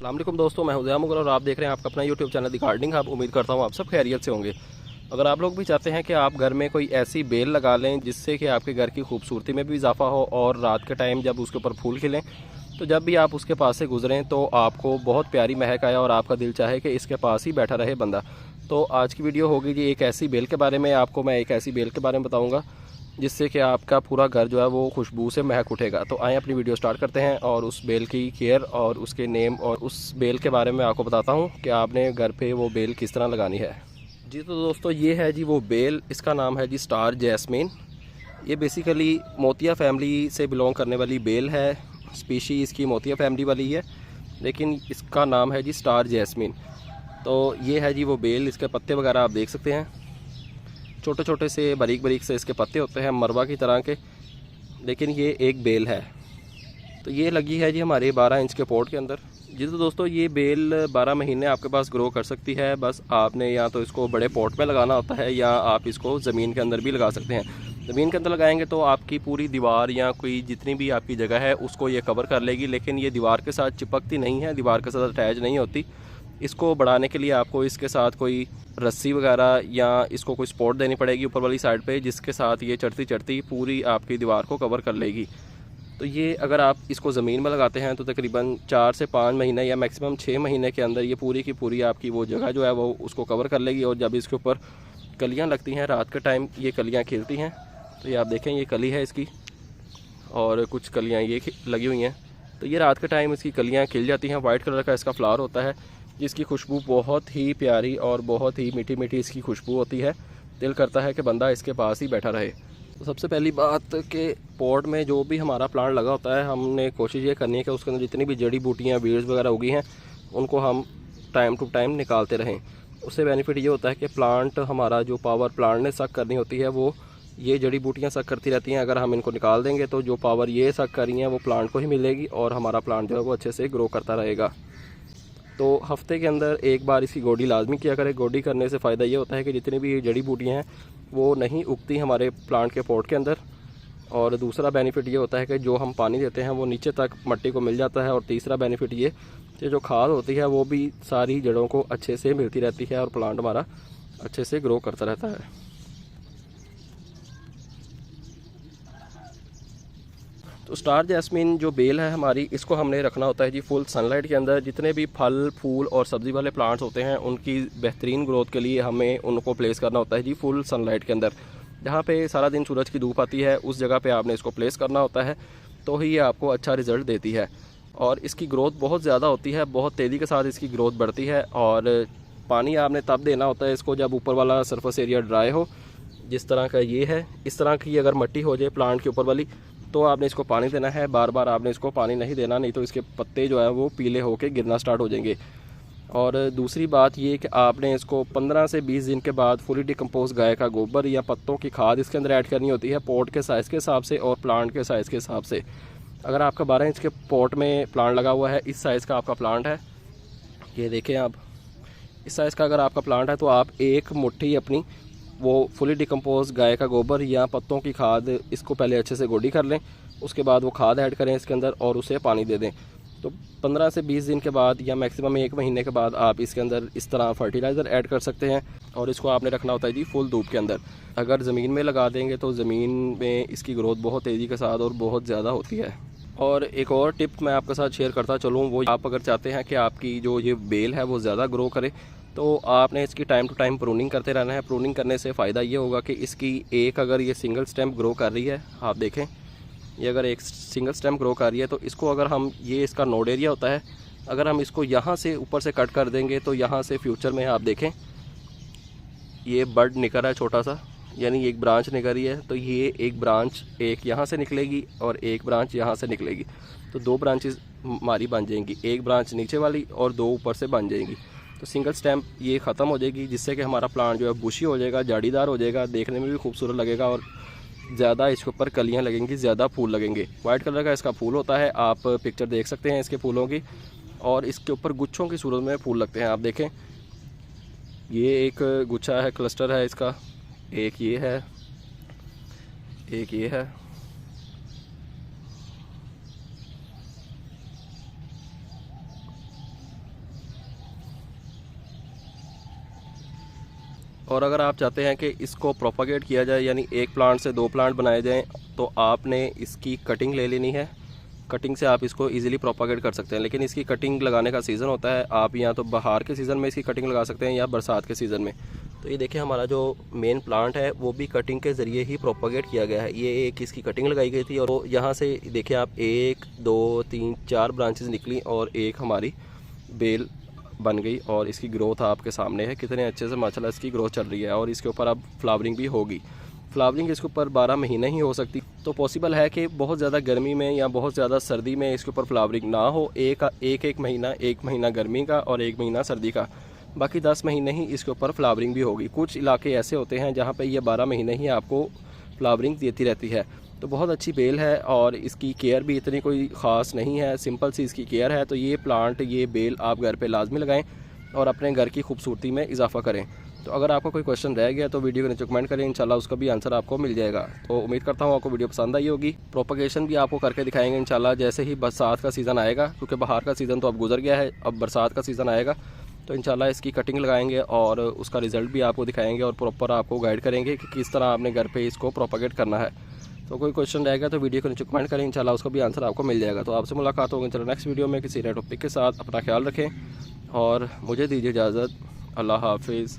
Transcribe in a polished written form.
अस्सलाम वालेकुम दोस्तों, मैं हुज़ैम मुग़ल और आप देख रहे हैं आपका अपना YouTube channel the gardening hub. उम्मीद करता हूँ आप सब खैरियत से होंगे। अगर आप लोग भी चाहते हैं कि आप घर में कोई ऐसी बेल लगा लें जिससे कि आपके घर की खूबसूरती में भी इजाफा हो और रात के टाइम जब उसके ऊपर फूल खिलें तो जब भी आप उसके पास से गुजरें तो आपको बहुत प्यारी महक आए और आपका दिल चाहे कि इसके पास ही बैठा रहे बंदा। तो आज की वीडियो होगी जी एक ऐसी बेल के बारे में। आपको मैं एक ऐसी बेल के बारे में बताऊँगा जिससे कि आपका पूरा घर जो है वो खुशबू से महक उठेगा। तो आएँ अपनी वीडियो स्टार्ट करते हैं और उस बेल की केयर और उसके नेम और उस बेल के बारे में आपको बताता हूँ कि आपने घर पे वो बेल किस तरह लगानी है। जी तो दोस्तों ये है जी वो बेल, इसका नाम है जी स्टार जैस्मीन। ये बेसिकली मोतिया फैमिली से बिलोंग करने वाली बेल है। स्पीशी इसकी मोतिया फैमिली वाली है, लेकिन इसका नाम है जी स्टार जैस्मीन। तो ये है जी वो बेल, इसके पत्ते वगैरह आप देख सकते हैं, छोटे छोटे से बारीक बारीक से इसके पत्ते होते हैं मरवा की तरह के, लेकिन ये एक बेल है। तो ये लगी है जी हमारे 12 इंच के पॉट के अंदर। जी तो दोस्तों ये बेल 12 महीने आपके पास ग्रो कर सकती है। बस आपने या तो इसको बड़े पॉट में लगाना होता है या आप इसको ज़मीन के अंदर भी लगा सकते हैं। ज़मीन के अंदर लगाएंगे तो आपकी पूरी दीवार या कोई जितनी भी आपकी जगह है उसको ये कवर कर लेगी, लेकिन ये दीवार के साथ चिपकती नहीं है, दीवार के साथ अटैच नहीं होती। इसको बढ़ाने के लिए आपको इसके साथ कोई रस्सी वगैरह या इसको कोई सपोर्ट देनी पड़ेगी ऊपर वाली साइड पे, जिसके साथ ये चढ़ती चढ़ती पूरी आपकी दीवार को कवर कर लेगी। तो ये अगर आप इसको ज़मीन में लगाते हैं तो तकरीबन 4 से 5 महीने या मैक्सिमम 6 महीने के अंदर ये पूरी की पूरी आपकी वो जगह जो है वो उसको कवर कर लेगी। और जब इसके ऊपर कलियाँ लगती हैं रात के टाइम, ये कलियाँ खिलती हैं, तो ये आप देखें ये कली है इसकी और कुछ कलियाँ ये लगी हुई हैं। तो ये रात के टाइम इसकी कलियाँ खिल जाती हैं। वाइट कलर का इसका फ्लावर होता है जिसकी खुशबू बहुत ही प्यारी और बहुत ही मीठी मीठी इसकी खुशबू होती है। दिल करता है कि बंदा इसके पास ही बैठा रहे। तो सबसे पहली बात कि पॉट में जो भी हमारा प्लांट लगा होता है हमने कोशिश ये करनी है कि उसके अंदर जितनी भी जड़ी बूटियाँ वीड्स वगैरह उगी हैं उनको हम टाइम टू टाइम निकालते रहें। उससे बेनिफिट ये होता है कि प्लांट हमारा जो पावर प्लांट ने सक करनी होती है वो ये जड़ी बूटियाँ सक करती रहती हैं। अगर हम इनको निकाल देंगे तो जो पावर ये सक कर रही हैं वो प्लांट को ही मिलेगी और हमारा प्लांट जो है वो अच्छे से ग्रो करता रहेगा। तो हफ्ते के अंदर एक बार इसकी गोडी लाजमी किया करें। गोडी करने से फ़ायदा ये होता है कि जितनी भी जड़ी बूटियाँ हैं वो नहीं उगती हमारे प्लांट के पॉट के अंदर। और दूसरा बेनिफिट ये होता है कि जो हम पानी देते हैं वो नीचे तक मिट्टी को मिल जाता है। और तीसरा बेनिफिट ये कि जो खाद होती है वो भी सारी जड़ों को अच्छे से मिलती रहती है और प्लांट हमारा अच्छे से ग्रो करता रहता है। तो स्टार जैस्मीन जो बेल है हमारी, इसको हमने रखना होता है जी फुल सनलाइट के अंदर। जितने भी फल फूल और सब्ज़ी वाले प्लांट्स होते हैं उनकी बेहतरीन ग्रोथ के लिए हमें उनको प्लेस करना होता है जी फुल सनलाइट के अंदर। जहाँ पे सारा दिन सूरज की धूप आती है उस जगह पे आपने इसको प्लेस करना होता है, तो ही ये आपको अच्छा रिज़ल्ट देती है। और इसकी ग्रोथ बहुत ज़्यादा होती है, बहुत तेज़ी के साथ इसकी ग्रोथ बढ़ती है। और पानी आपने तब देना होता है इसको जब ऊपर वाला सरफेस एरिया ड्राई हो, जिस तरह का ये है। इस तरह की अगर मिट्टी हो जाए प्लांट के ऊपर वाली तो आपने इसको पानी देना है। बार बार आपने इसको पानी नहीं देना, नहीं तो इसके पत्ते जो है वो पीले होकर गिरना स्टार्ट हो जाएंगे। और दूसरी बात ये कि आपने इसको 15 से 20 दिन के बाद फुली डिकम्पोज गाय का गोबर या पत्तों की खाद इसके अंदर ऐड करनी होती है, पॉट के साइज़ के हिसाब से और प्लांट के साइज़ के हिसाब से। अगर आपका 12 इंच के पॉट में प्लांट लगा हुआ है, इस साइज़ का आपका प्लांट है, ये देखें आप, इस साइज़ का अगर आपका प्लांट है तो आप एक मुट्ठी अपनी वो फुली डिकम्पोज गाय का गोबर या पत्तों की खाद इसको पहले अच्छे से गोडी कर लें, उसके बाद वो खाद ऐड करें इसके अंदर और उसे पानी दे दें। तो 15 से 20 दिन के बाद या मैक्सिमम 1 महीने के बाद आप इसके अंदर इस तरह फर्टिलाइज़र ऐड कर सकते हैं। और इसको आपने रखना होता है जी फुल धूप के अंदर। अगर ज़मीन में लगा देंगे तो ज़मीन में इसकी ग्रोथ बहुत तेज़ी के साथ और बहुत ज़्यादा होती है। और एक और टिप मैं आपके साथ शेयर करता चलूँ, वो आप अगर चाहते हैं कि आपकी जो ये बेल है वो ज़्यादा ग्रो करे तो आपने इसकी टाइम टू टाइम प्रूनिंग करते रहना है। प्रूनिंग करने से फ़ायदा ये होगा कि इसकी एक अगर ये सिंगल स्टेम ग्रो कर रही है, आप देखें ये अगर एक सिंगल स्टेम ग्रो कर रही है तो इसको अगर हम, ये इसका नोड एरिया होता है, अगर हम इसको यहाँ से ऊपर से कट कर देंगे तो यहाँ से फ्यूचर में आप देखें ये बड निकल रहा है छोटा सा, यानी एक ब्रांच निकल रही है। तो ये एक ब्रांच एक यहाँ से निकलेगी और एक ब्रांच यहाँ से निकलेगी, तो 2 ब्रांचेस हमारी बन जाएंगी, एक ब्रांच नीचे वाली और 2 ऊपर से बन जाएंगी। तो सिंगल स्टेम ये ख़त्म हो जाएगी, जिससे कि हमारा प्लांट जो है बुशी हो जाएगा, जाड़ीदार हो जाएगा, देखने में भी खूबसूरत लगेगा और ज़्यादा इसके ऊपर कलियाँ लगेंगी, ज़्यादा फूल लगेंगे। वाइट कलर का इसका फूल होता है, आप पिक्चर देख सकते हैं इसके फूलों की, और इसके ऊपर गुच्छों की सूरत में फूल लगते हैं। आप देखें ये एक गुच्छा है, क्लस्टर है इसका, एक ये है, एक ये है, और अगर आप चाहते हैं कि इसको प्रोपागेट किया जाए, यानी एक प्लांट से 2 प्लांट बनाए जाएं, तो आपने इसकी कटिंग ले लेनी है। कटिंग से आप इसको इजीली प्रोपागेट कर सकते हैं, लेकिन इसकी कटिंग लगाने का सीज़न होता है। आप या तो बहार के सीज़न में इसकी कटिंग लगा सकते हैं या बरसात के सीज़न में। तो ये देखिए हमारा जो मेन प्लांट है वो भी कटिंग के ज़रिए ही प्रोपागेट किया गया है। ये एक इसकी कटिंग लगाई गई थी और यहाँ से देखिए आप 1 2 3 4 ब्रांचेस निकली और एक हमारी बेल बन गई और इसकी ग्रोथ आपके सामने है कितने अच्छे से माशाल्लाह इसकी ग्रोथ चल रही है। और इसके ऊपर अब फ्लावरिंग भी होगी। फ्लावरिंग इसके ऊपर 12 महीने ही हो सकती, तो पॉसिबल है कि बहुत ज़्यादा गर्मी में या बहुत ज़्यादा सर्दी में इसके ऊपर फ्लावरिंग ना हो। एक महीना गर्मी का और 1 महीना सर्दी का, बाकी 10 महीने ही इसके ऊपर फ्लावरिंग भी होगी। कुछ इलाके ऐसे होते हैं जहाँ पे ये 12 महीने ही आपको फ्लावरिंग देती रहती है। तो बहुत अच्छी बेल है और इसकी केयर भी इतनी कोई ख़ास नहीं है, सिंपल सी इसकी केयर है। तो ये प्लांट, ये बेल आप घर पे लाजमी लगाएं और अपने घर की खूबसूरती में इजाफा करें। तो अगर आपका कोई क्वेश्चन रह गया तो वीडियो के नीचे कमेंट करें, इंशाल्लाह उसका भी आंसर आपको मिल जाएगा। तो उम्मीद करता हूँ आपको वीडियो पसंद आई होगी। प्रोपगेशन भी आपको करके दिखाएंगे इंशाल्लाह जैसे ही बरसात का सीज़न आएगा, क्योंकि बाहर का सीज़न तो अब गुजर गया है, अब बरसात का सीज़न आएगा तो इंशाल्लाह इसकी कटिंग लगाएंगे और उसका रिज़ल्ट भी आपको दिखाएंगे और प्रॉपर आपको गाइड करेंगे कि किस तरह आपने घर पे इसको प्रोपगेट करना है। तो कोई क्वेश्चन रहेगा तो वीडियो को नीचे कमेंट करें, इंशाल्लाह उसका भी आंसर आपको मिल जाएगा। तो आपसे मुलाकात होगी चलो नेक्स्ट वीडियो में किसी नए टॉपिक के साथ। अपना ख्याल रखें और मुझे दीजिए इजाज़त। अल्लाह हाफिज़।